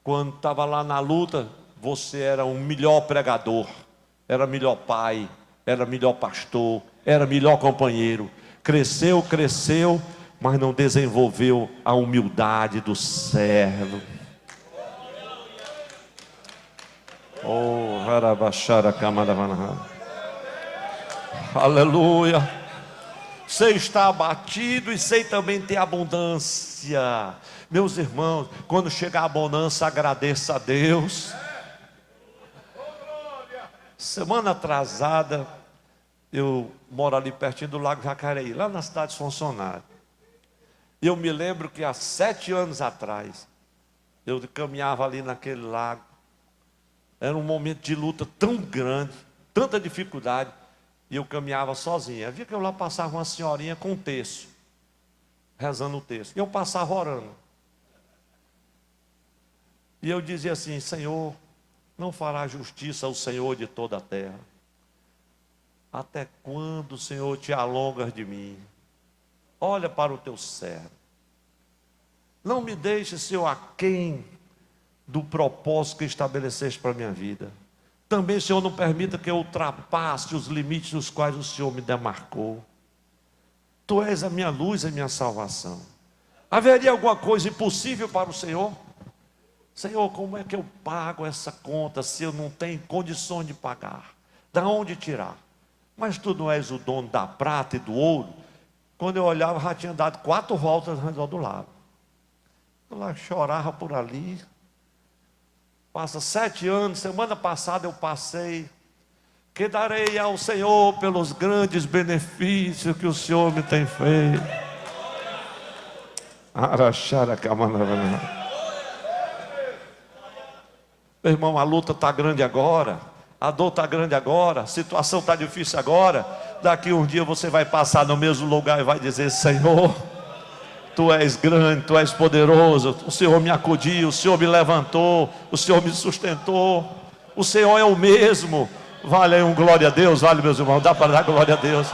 Quando estava lá na luta, você era um melhor pregador, era melhor pai, era melhor pastor, era melhor companheiro. Cresceu, cresceu, mas não desenvolveu a humildade do servo. Oh, Harabachara Kamadavana. Aleluia. Sei estar abatido e sei também ter abundância. Meus irmãos, quando chegar a bonança, agradeça a Deus. Semana atrasada, eu moro ali pertinho do Lago Jacareí, lá na cidade de Funcionário. E eu me lembro que há 7 anos atrás, eu caminhava ali naquele lago. Era um momento de luta tão grande, tanta dificuldade. E eu caminhava sozinho. Havia que eu lá passava uma senhorinha com um terço, rezando o terço. E eu passava orando. E eu dizia assim: Senhor, não fará justiça ao Senhor de toda a terra? Até quando, Senhor, te alongas de mim? Olha para o teu servo. Não me deixe, Senhor, aquém do propósito que estabeleceste para a minha vida. Também, Senhor, não permita que eu ultrapasse os limites dos quais o Senhor me demarcou. Tu és a minha luz e a minha salvação. Haveria alguma coisa impossível para o Senhor? Senhor, como é que eu pago essa conta se eu não tenho condições de pagar? Da onde tirar? Mas tu não és o dono da prata e do ouro. Quando eu olhava, já tinha dado 4 voltas ao redor do lago. Eu lá chorava por ali. Passa 7 anos, semana passada eu passei. Que darei ao Senhor pelos grandes benefícios que o Senhor me tem feito. Meu irmão, a luta está grande agora, a dor está grande agora, a situação está difícil agora. Daqui um dia você vai passar no mesmo lugar e vai dizer: Senhor, Tu és grande, Tu és poderoso, o Senhor me acudiu, o Senhor me levantou, o Senhor me sustentou, o Senhor é o mesmo. Vale aí um glória a Deus, vale, meus irmãos, dá para dar glória a Deus.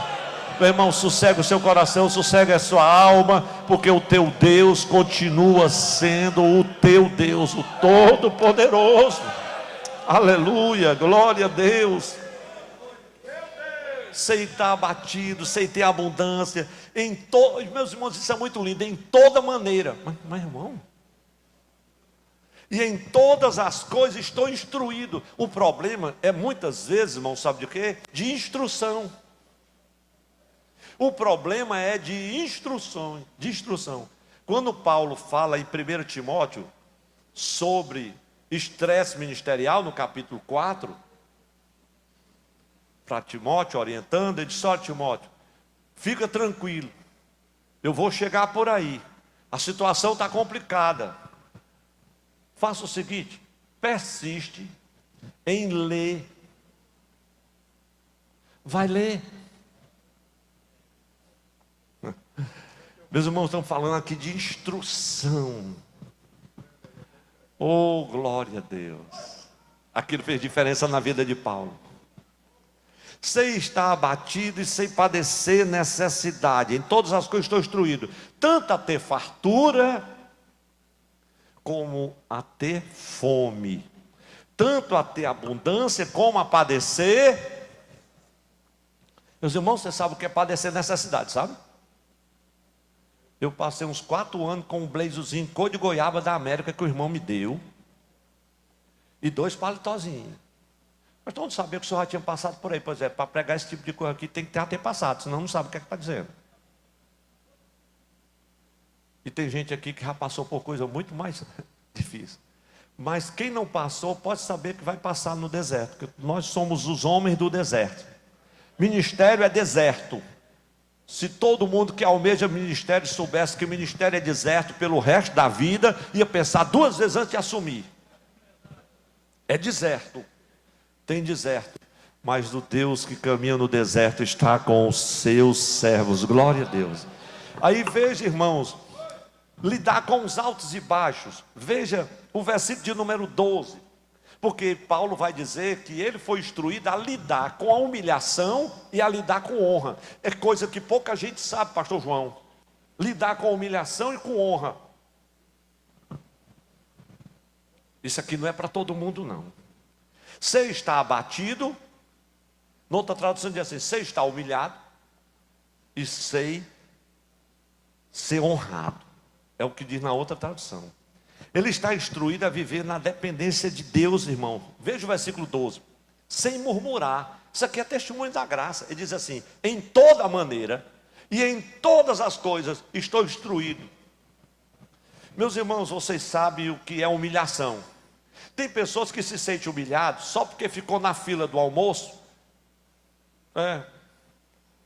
Meu irmão, sossega o seu coração, sossega a sua alma, porque o teu Deus continua sendo o teu Deus, o Todo-Poderoso. Aleluia, glória a Deus. Sem estar abatido, sem ter abundância, meus irmãos, isso é muito lindo, em toda maneira. Mas irmão, e em todas as coisas estou instruído. O problema é muitas vezes, irmão, sabe de quê? De instrução. O problema é de instrução. Quando Paulo fala em 1 Timóteo sobre estresse ministerial, no capítulo 4, para Timóteo, orientando, ele disse: olha, Timóteo, fica tranquilo, eu vou chegar por aí, a situação está complicada. Faça o seguinte: persiste em ler. Vai ler. Meus irmãos, estão falando aqui de instrução. Oh, glória a Deus. Aquilo fez diferença na vida de Paulo. Sem estar abatido e sem padecer necessidade, em todas as coisas estou instruído, tanto a ter fartura, como a ter fome, tanto a ter abundância, como a padecer. Meus irmãos, você sabe o que é padecer necessidade, sabe? Eu passei uns 4 anos com um blazezinho cor de goiaba da América que o irmão me deu, e 2 palitozinhos. Mas todo mundo sabia que o senhor já tinha passado por aí. Pois é, para pregar esse tipo de coisa aqui tem que ter passado, senão não sabe o que é que está dizendo. E tem gente aqui que já passou por coisa muito mais difícil. Mas quem não passou pode saber que vai passar no deserto, porque nós somos os homens do deserto. Ministério é deserto. Se todo mundo que almeja ministério soubesse que o ministério é deserto pelo resto da vida, ia pensar 2 vezes antes de assumir. É deserto. Tem deserto, mas o Deus que caminha no deserto está com os seus servos. Glória a Deus. Aí veja, irmãos, lidar com os altos e baixos. Veja o versículo de número 12, porque Paulo vai dizer que ele foi instruído a lidar com a humilhação e a lidar com honra. É coisa que pouca gente sabe, pastor João. Lidar com humilhação e com honra. Isso aqui não é para todo mundo, não. Você está abatido, noutra tradução diz assim: você está humilhado, e sei ser honrado. É o que diz na outra tradução. Ele está instruído a viver na dependência de Deus, irmão. Veja o versículo 12. Sem murmurar. Isso aqui é testemunho da graça. Ele diz assim: em toda maneira e em todas as coisas estou instruído. Meus irmãos, vocês sabem o que é humilhação. Tem pessoas que se sentem humilhados só porque ficou na fila do almoço.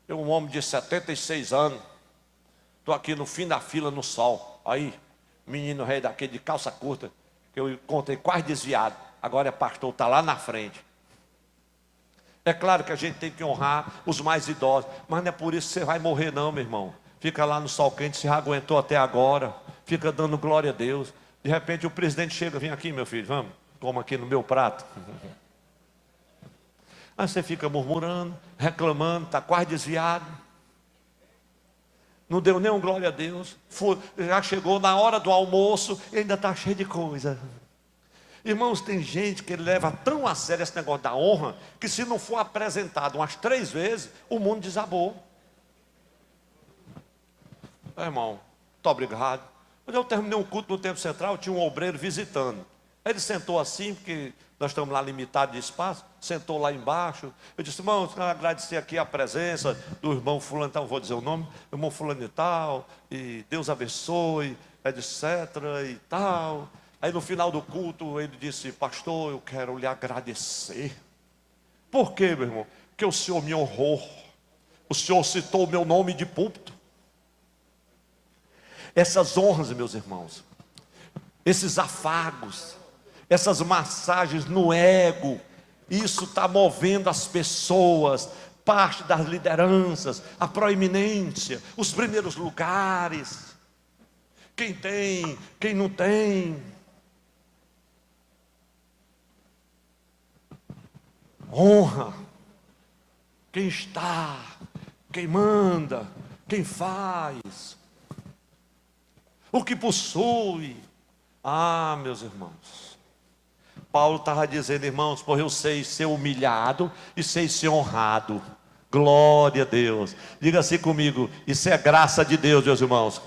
Eu, um homem de 76 anos, estou aqui no fim da fila no sol. Aí, menino rei daquele de calça curta, que eu encontrei quase desviado, agora é pastor, está lá na frente. É claro que a gente tem que honrar os mais idosos, mas não é por isso que você vai morrer não, meu irmão. Fica lá no sol quente, se aguentou até agora, fica dando glória a Deus. De repente o presidente chega: vem aqui, meu filho, vamos, toma aqui no meu prato. Aí você fica murmurando, reclamando, está quase desviado. Não deu nem um glória a Deus. Já chegou na hora do almoço e ainda está cheio de coisa. Irmãos, tem gente que leva tão a sério esse negócio da honra, que se não for apresentado umas 3 vezes, o mundo desabou. Irmão, muito obrigado. Quando eu terminei um culto no Templo Central, tinha um obreiro visitando. Ele sentou assim, porque nós estamos lá limitados de espaço, sentou lá embaixo. Eu disse: irmão, eu quero agradecer aqui a presença do irmão fulano e tal, vou dizer o nome, irmão fulano e tal, e Deus abençoe, etc. e tal. Aí no final do culto ele disse: pastor, eu quero lhe agradecer. Por quê, meu irmão? Porque o Senhor me honrou. O Senhor citou o meu nome de púlpito. Essas honras, meus irmãos, esses afagos, essas massagens no ego, isso está movendo as pessoas, parte das lideranças, a proeminência, os primeiros lugares. Quem tem, quem não tem. Honra quem está, quem manda, quem faz, o que possui. Ah, meus irmãos, Paulo estava dizendo: irmãos, por eu sei ser humilhado e sei ser honrado. Glória a Deus. Diga assim comigo: isso é graça de Deus, meus irmãos.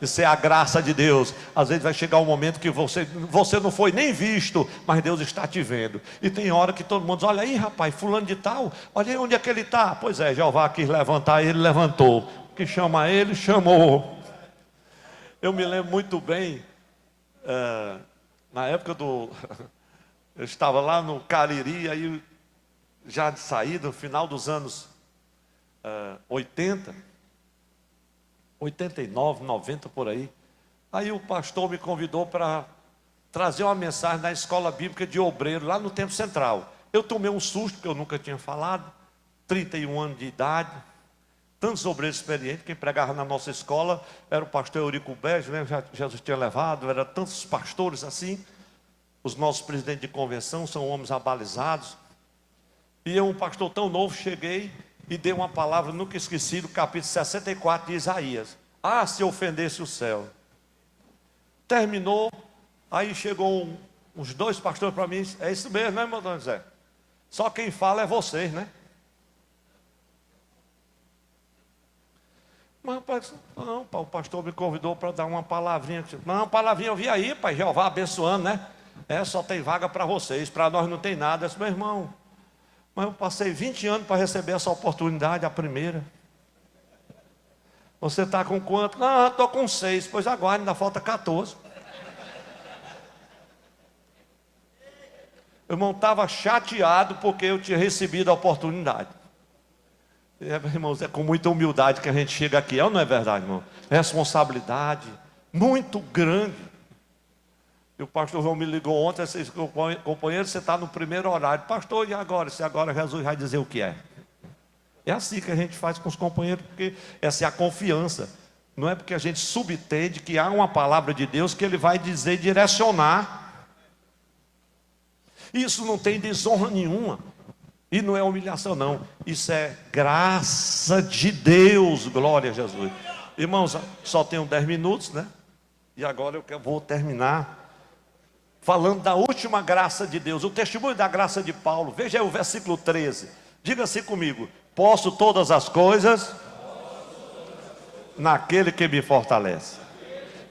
Isso é a graça de Deus. Às vezes vai chegar um momento que você não foi nem visto, mas Deus está te vendo. E tem hora que todo mundo diz: olha aí, rapaz, fulano de tal, olha aí onde é que ele está. Pois é, Jeová quis levantar ele, levantou. Que chama ele, chamou. Eu me lembro muito bem, na época do... Eu estava lá no Cariri, aí já de saída, no final dos anos 80, 89, 90 por aí. Aí o pastor me convidou para trazer uma mensagem na escola bíblica de obreiro, lá no Templo Central. Eu tomei um susto, porque eu nunca tinha falado, 31 anos de idade, tantos obreiros experientes. Quem pregava na nossa escola era o pastor Eurico Bejo, né? Jesus tinha levado, eram tantos pastores assim. Os nossos presidentes de convenção são homens abalizados. E eu, um pastor tão novo, cheguei e dei uma palavra, nunca esqueci, do capítulo 64 de Isaías. Ah, se ofendesse o céu. Terminou, aí chegou uns dois pastores para mim: é isso mesmo, né, meu Dom José? Só quem fala é vocês, né? Mas, rapaz, não, o pastor me convidou para dar uma palavrinha. Não, palavrinha eu vi aí, pai, Jeová abençoando, né? Só tem vaga para vocês, para nós não tem nada. Eu disse: meu irmão, mas eu passei 20 anos para receber essa oportunidade, a primeira. Você está com quanto? Não, estou com 6, pois agora ainda falta 14. O irmão estava chateado porque eu tinha recebido a oportunidade. Irmãos, é com muita humildade que a gente chega aqui, não é verdade, irmão? Responsabilidade muito grande. E o pastor João me ligou ontem: companheiro, você está no primeiro horário. Pastor, e agora? Se agora Jesus vai dizer o que é? É assim que a gente faz com os companheiros, porque essa é a confiança. Não é porque a gente subentende que há uma palavra de Deus que Ele vai dizer, direcionar. Isso não tem desonra nenhuma. E não é humilhação, não. Isso é graça de Deus. Glória a Jesus. Irmãos, só tenho 10 minutos, né? E agora eu vou terminar falando da última graça de Deus, o testemunho da graça de Paulo. Veja aí o versículo 13. Diga assim comigo: posso todas as coisas naquele que me fortalece.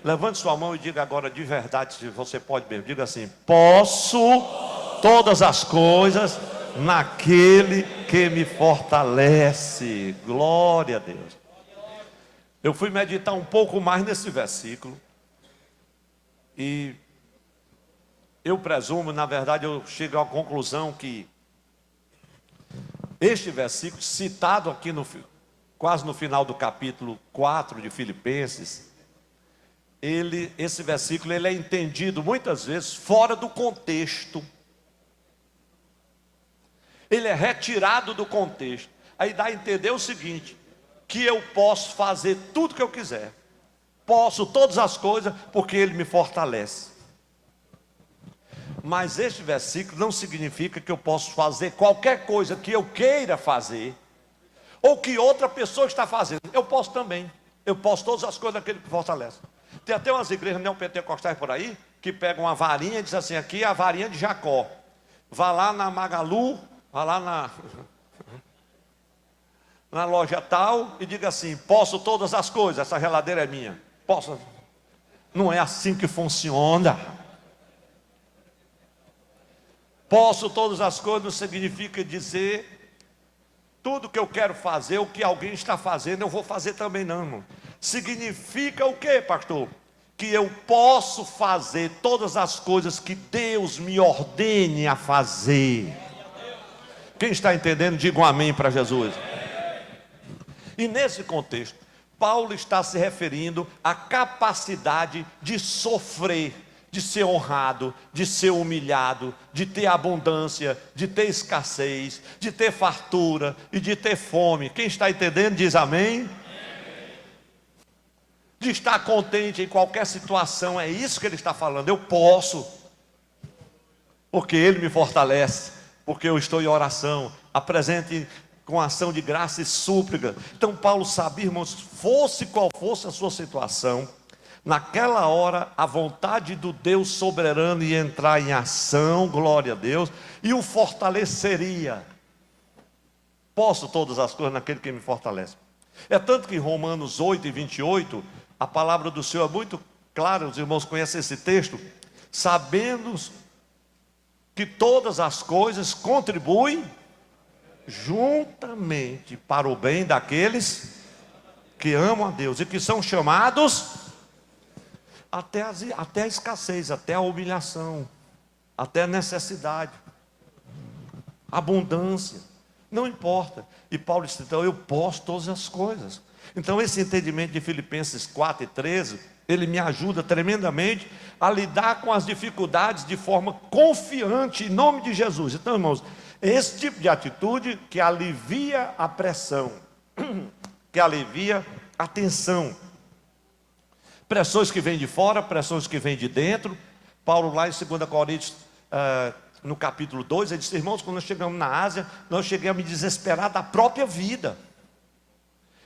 Levante sua mão e diga agora de verdade, se você pode mesmo. Diga assim: posso todas as coisas naquele que me fortalece. Glória a Deus. Eu fui meditar um pouco mais nesse versículo e eu presumo, na verdade, eu chego à conclusão que este versículo, citado aqui quase no final do capítulo 4 de Filipenses, esse versículo ele é entendido muitas vezes fora do contexto. Ele é retirado do contexto. Aí dá a entender o seguinte: que eu posso fazer tudo que eu quiser. Posso todas as coisas porque Ele me fortalece. Mas este versículo não significa que eu posso fazer qualquer coisa que eu queira fazer, ou que outra pessoa está fazendo. Eu posso também. Eu posso todas as coisas daquele que me fortalece. Tem até umas igrejas neopentecostais por aí que pegam uma varinha e dizem assim: aqui é a varinha de Jacó. Vá lá na Magalu, vá lá na loja tal e diga assim: posso todas as coisas, essa geladeira é minha. Posso. Não é assim que funciona. Posso todas as coisas não significa dizer tudo que eu quero fazer, o que alguém está fazendo, eu vou fazer também, não, irmão. Significa o quê, pastor? que eu posso fazer todas as coisas que Deus me ordene a fazer. Quem está entendendo, diga um amém para Jesus. E nesse contexto, Paulo está se referindo à capacidade de sofrer, de ser honrado, de ser humilhado, de ter abundância, de ter escassez, de ter fartura e de ter fome. Quem está entendendo, diz amém. De estar contente em qualquer situação, é isso que ele está falando. Eu posso, porque ele me fortalece, porque eu estou em oração. Apresente com ação de graça e súplica. Então Paulo sabia, irmãos, fosse qual fosse a sua situação, naquela hora a vontade do Deus soberano ia entrar em ação, glória a Deus, e o fortaleceria. Posso todas as coisas naquele que me fortalece. É tanto que em Romanos 8 e 28, a palavra do Senhor é muito clara, os irmãos conhecem esse texto, sabendo que todas as coisas contribuem juntamente para o bem daqueles que amam a Deus e que são chamados até a escassez, até a humilhação, até a necessidade, abundância, não importa. E Paulo disse, então eu posso todas as coisas. Então esse entendimento de Filipenses 4 e 13, ele me ajuda tremendamente a lidar com as dificuldades de forma confiante em nome de Jesus. Então, irmãos, esse tipo de atitude que alivia a pressão, que alivia a tensão. Pressões que vêm de fora, pressões que vêm de dentro. Paulo lá em 2 Coríntios, no capítulo 2, ele disse, irmãos, quando nós chegamos na Ásia, nós chegamos a me desesperar da própria vida.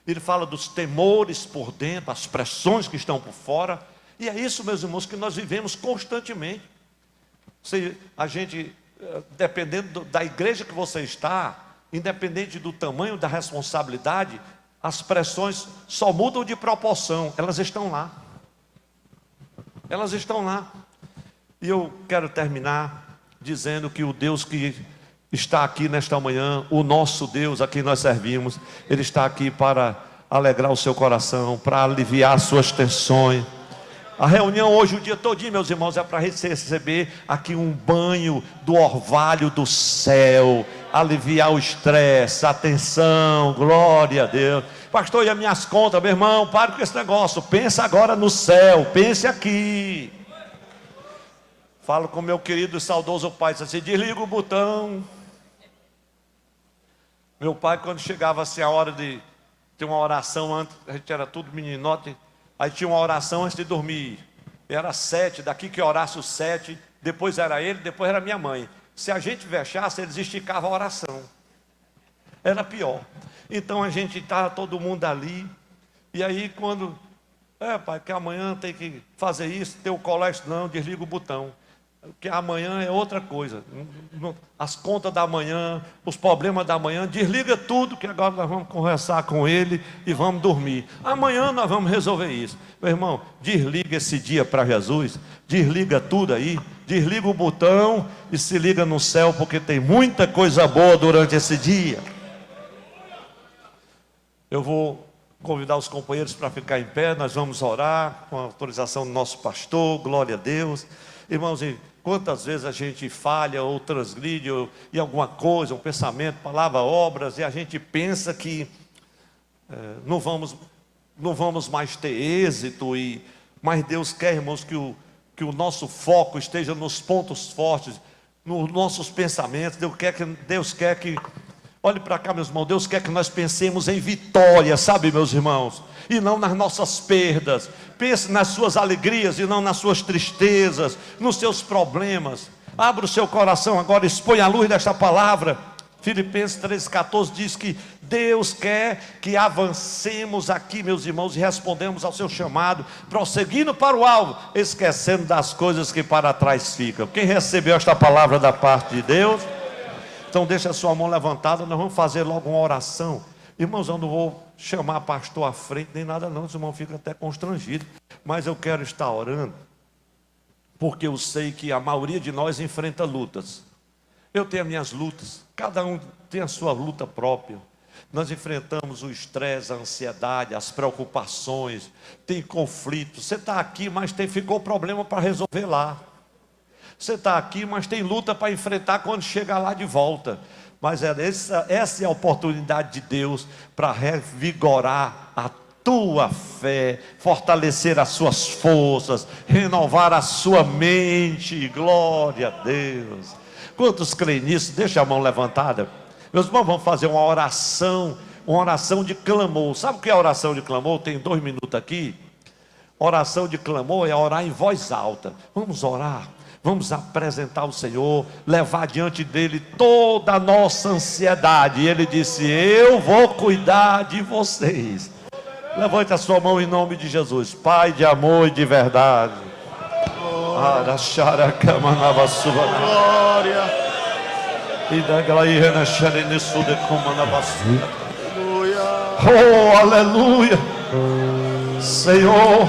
Ele fala dos temores por dentro, as pressões que estão por fora. E é isso, meus irmãos, que nós vivemos constantemente. Se a gente, dependendo da igreja que você está, independente do tamanho da responsabilidade, as pressões só mudam de proporção, elas estão lá. Elas estão lá. E eu quero terminar dizendo que o Deus que está aqui nesta manhã, o nosso Deus a quem nós servimos, Ele está aqui para alegrar o seu coração, para aliviar as suas tensões. A reunião hoje, o dia todinho, meus irmãos, é para receber aqui um banho do orvalho do céu, aliviar o estresse, a tensão, glória a Deus. Pastor, e as minhas contas, meu irmão, pare com esse negócio, pensa agora no céu, pense aqui. Falo com meu querido e saudoso pai, disse assim, desliga o botão. Meu pai, quando chegava assim a hora de ter uma oração, antes a gente era tudo meninote, aí tinha uma oração antes de dormir, era 7, daqui que orasse os 7, depois era ele, depois era minha mãe. Se a gente vexasse, eles esticavam a oração, era pior. Então a gente estava todo mundo ali, e aí quando, pai, que amanhã tem que fazer isso, ter o colégio, não, desliga o botão. Porque amanhã é outra coisa, as contas da manhã, os problemas da manhã, desliga tudo que agora nós vamos conversar com ele e vamos dormir. Amanhã nós vamos resolver isso. Meu irmão, desliga esse dia para Jesus, desliga tudo aí, desliga o botão e se liga no céu, porque tem muita coisa boa durante esse dia. Eu vou convidar os companheiros para ficar em pé, nós vamos orar com a autorização do nosso pastor, glória a Deus. Irmãos, quantas vezes a gente falha ou transgride em alguma coisa, um pensamento, palavra, obras, e a gente pensa que não vamos mais ter êxito, mas Deus quer, irmãos, que o nosso foco esteja nos pontos fortes, nos nossos pensamentos. Deus quer que olhe para cá, meus irmãos, Deus quer que nós pensemos em vitória, sabe, meus irmãos? E não nas nossas perdas. Pense nas suas alegrias e não nas suas tristezas, nos seus problemas. Abra o seu coração agora, expõe a luz desta palavra. Filipenses 3,14 diz que Deus quer que avancemos aqui, meus irmãos, e respondemos ao seu chamado, prosseguindo para o alvo, esquecendo das coisas que para trás ficam. Quem recebeu esta palavra da parte de Deus? Então deixa a sua mão levantada, nós vamos fazer logo uma oração. Irmãos, eu não vou chamar pastor à frente, nem nada não, os irmãos ficam até constrangidos. Mas eu quero estar orando, porque eu sei que a maioria de nós enfrenta lutas. Eu tenho as minhas lutas, cada um tem a sua luta própria. Nós enfrentamos o estresse, a ansiedade, as preocupações, tem conflito. Você está aqui, mas ficou problema para resolver lá. Você está aqui, mas tem luta para enfrentar quando chegar lá de volta. Mas essa é a oportunidade de Deus para revigorar a tua fé, fortalecer as suas forças, renovar a sua mente. Glória a Deus. Quantos creem nisso? Deixa a mão levantada. Meus irmãos, vamos fazer uma oração de clamor. Sabe o que é oração de clamor? Tem 2 minutos aqui. Oração de clamor é orar em voz alta. Vamos orar. Vamos apresentar ao Senhor, levar diante dele toda a nossa ansiedade. E ele disse: eu vou cuidar de vocês. Levante a sua mão em nome de Jesus. Pai de amor e de verdade. Glória. Oh, aleluia. Senhor,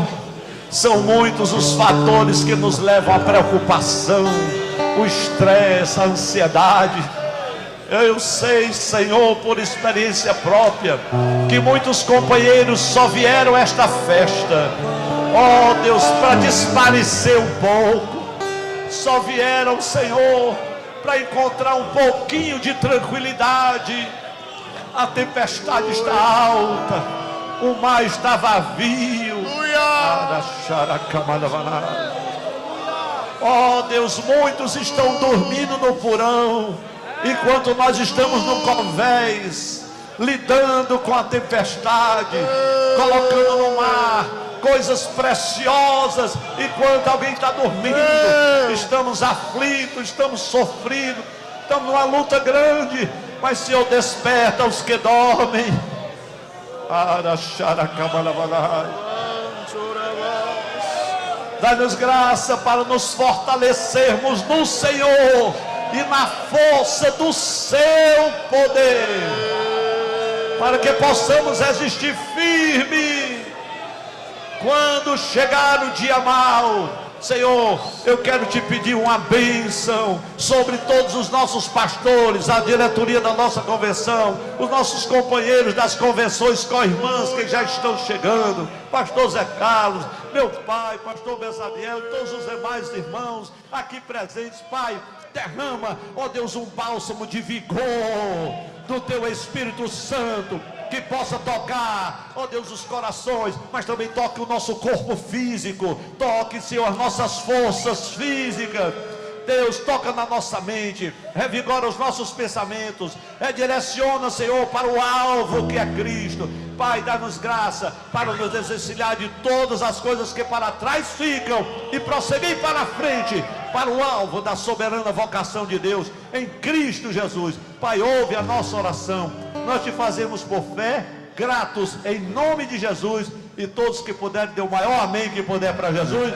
são muitos os fatores que nos levam à preocupação, o estresse, a ansiedade. Eu sei, Senhor, por experiência própria, que muitos companheiros só vieram a esta festa, ó Deus, para desaparecer um pouco. Só vieram, Senhor, para encontrar um pouquinho de tranquilidade. A tempestade está alta, o mar está vazio. Ó Deus, muitos estão dormindo no porão, enquanto nós estamos no convés, lidando com a tempestade, colocando no mar coisas preciosas, enquanto alguém está dormindo. Estamos aflitos, estamos sofrendo, estamos numa luta grande. Mas Senhor, desperta os que dormem. Dá-nos graça para nos fortalecermos no Senhor e na força do seu poder, para que possamos resistir firme quando chegar o dia mau. Senhor, eu quero te pedir uma bênção sobre todos os nossos pastores, a diretoria da nossa convenção, os nossos companheiros das convenções co-irmãs que já estão chegando, pastor Zé Carlos, meu pai, pastor Bezadiel, todos os demais irmãos aqui presentes. Pai, derrama, ó Deus, um bálsamo de vigor do teu Espírito Santo, que possa tocar, ó Deus, os corações, mas também toque o nosso corpo físico. Toque, Senhor, as nossas forças físicas. Deus, toca na nossa mente, revigora os nossos pensamentos, redireciona, Senhor, para o alvo que é Cristo. Pai, dá-nos graça para nos desvencilhar de todas as coisas que para trás ficam e prosseguir para a frente, para o alvo da soberana vocação de Deus em Cristo Jesus. Pai, ouve a nossa oração. Nós te fazemos por fé, gratos em nome de Jesus. E todos que puderem, dê o maior amém que puder para Jesus.